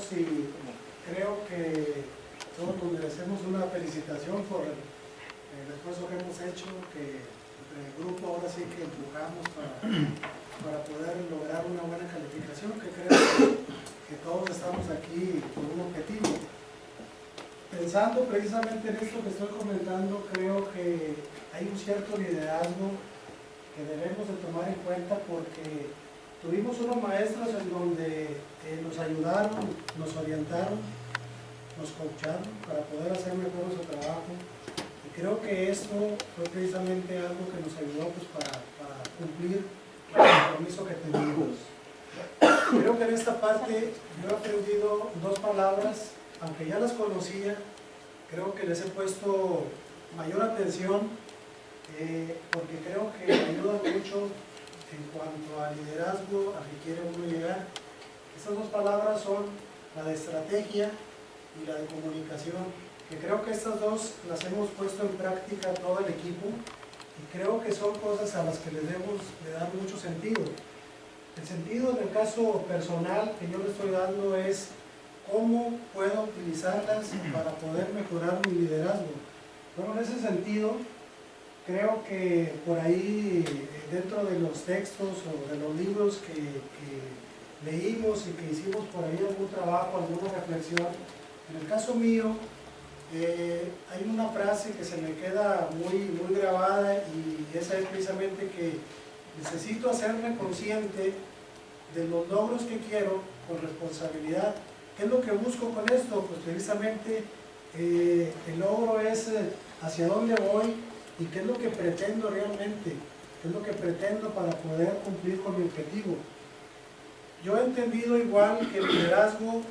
todos y creo que todos nos merecemos una felicitación por el esfuerzo que hemos hecho, que entre el grupo ahora sí que empujamos para poder lograr una buena calificación, que creo que todos estamos aquí con un objetivo. Pensando precisamente en esto que estoy comentando, creo que hay un cierto liderazgo que debemos de tomar en cuenta, porque tuvimos unos maestros en donde nos ayudaron, nos orientaron, nos coacharon para poder hacer mejor nuestro trabajo, y creo que esto fue precisamente algo que nos ayudó pues, para cumplir el compromiso que teníamos. Creo que en esta parte yo he aprendido dos palabras, aunque ya las conocía, creo que les he puesto mayor atención, porque creo que ayuda mucho en cuanto al liderazgo a que quiere uno llegar. Estas dos palabras son la de estrategia y la de comunicación, que creo que estas dos las hemos puesto en práctica todo el equipo, y creo que son cosas a las que le debemos de dar mucho sentido. El sentido en el caso personal que yo le estoy dando es cómo puedo utilizarlas para poder mejorar mi liderazgo. Bueno, en ese sentido, creo que por ahí, dentro de los textos o de los libros que leímos y que hicimos por ahí algún trabajo, alguna reflexión, en el caso mío, hay una frase que se me queda muy grabada, y esa es precisamente que necesito hacerme consciente de los logros que quiero con responsabilidad. ¿Qué es lo que busco con esto? Pues precisamente el logro es hacia dónde voy y qué es lo que pretendo realmente, qué es lo que pretendo para poder cumplir con mi objetivo. Yo he entendido igual que el liderazgo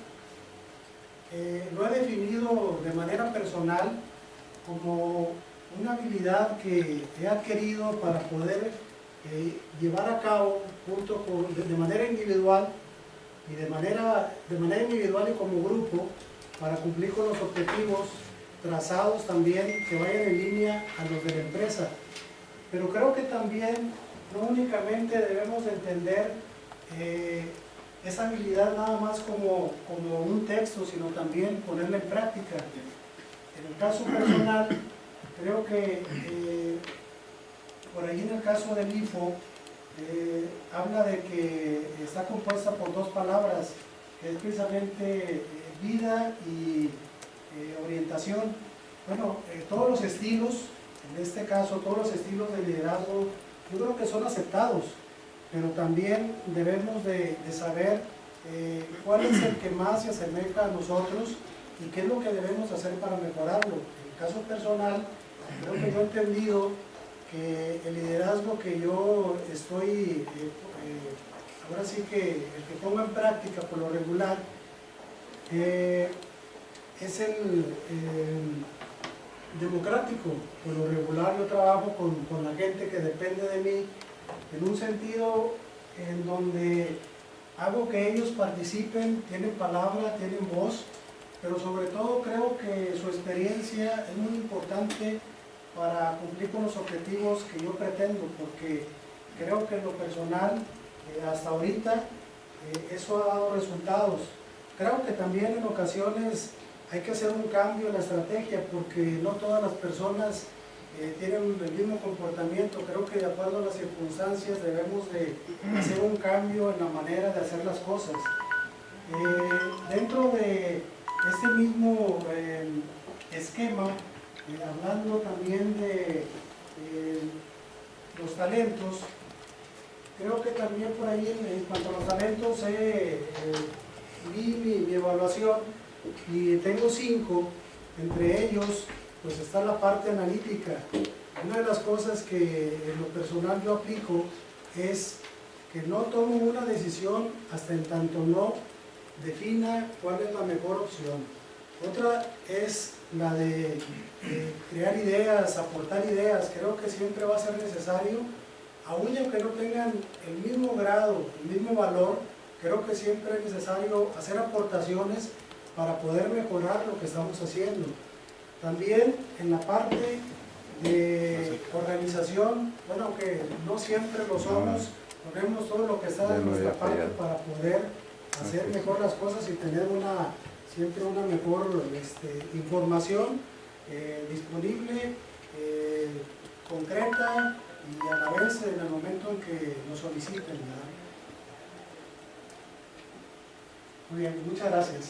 lo he definido de manera personal como una habilidad que he adquirido para poder llevar a cabo de manera individual y de manera individual y como grupo, para cumplir con los objetivos trazados también que vayan en línea a los de la empresa. Pero creo que también no únicamente debemos de entender esa habilidad nada más como un texto, sino también ponerla en práctica. En el caso personal, creo que por ahí en el caso del IFO, habla de que está compuesta por dos palabras, que es precisamente vida y orientación. Bueno, todos los estilos, en este caso todos los estilos de liderazgo, yo creo que son aceptados, pero también debemos de saber cuál es el que más se asemeja a nosotros y qué es lo que debemos hacer para mejorarlo. En el caso personal, creo que yo he entendido que el liderazgo que yo estoy, ahora sí que el que pongo en práctica por lo regular, es el democrático. Por lo regular yo trabajo con la gente que depende de mí, en un sentido en donde hago que ellos participen, tienen palabra, tienen voz, pero sobre todo creo que su experiencia es muy importante para cumplir con los objetivos que yo pretendo, porque creo que en lo personal, hasta ahorita, eso ha dado resultados. Creo que también en ocasiones hay que hacer un cambio en la estrategia, porque no todas las personas tienen el mismo comportamiento. Creo que de acuerdo a las circunstancias debemos de hacer un cambio en la manera de hacer las cosas. Dentro de este mismo esquema, hablando también de los talentos, creo que también por ahí en cuanto a los talentos vi mi evaluación y tengo 5, entre ellos pues está la parte analítica. Una de las cosas que en lo personal yo aplico es que no tomo una decisión hasta en tanto no defina cuál es la mejor opción. Otra es la de crear ideas, aportar ideas. Creo que siempre va a ser necesario, aun aunque no tengan el mismo grado, el mismo valor, creo que siempre es necesario hacer aportaciones para poder mejorar lo que estamos haciendo. También en la parte de organización, bueno, aunque no siempre lo somos, ponemos todo lo que está de nuestra parte para poder hacer mejor las cosas y tener siempre una mejor información disponible, concreta y a la vez en el momento en que nos soliciten, ¿verdad? Muy bien, muchas gracias.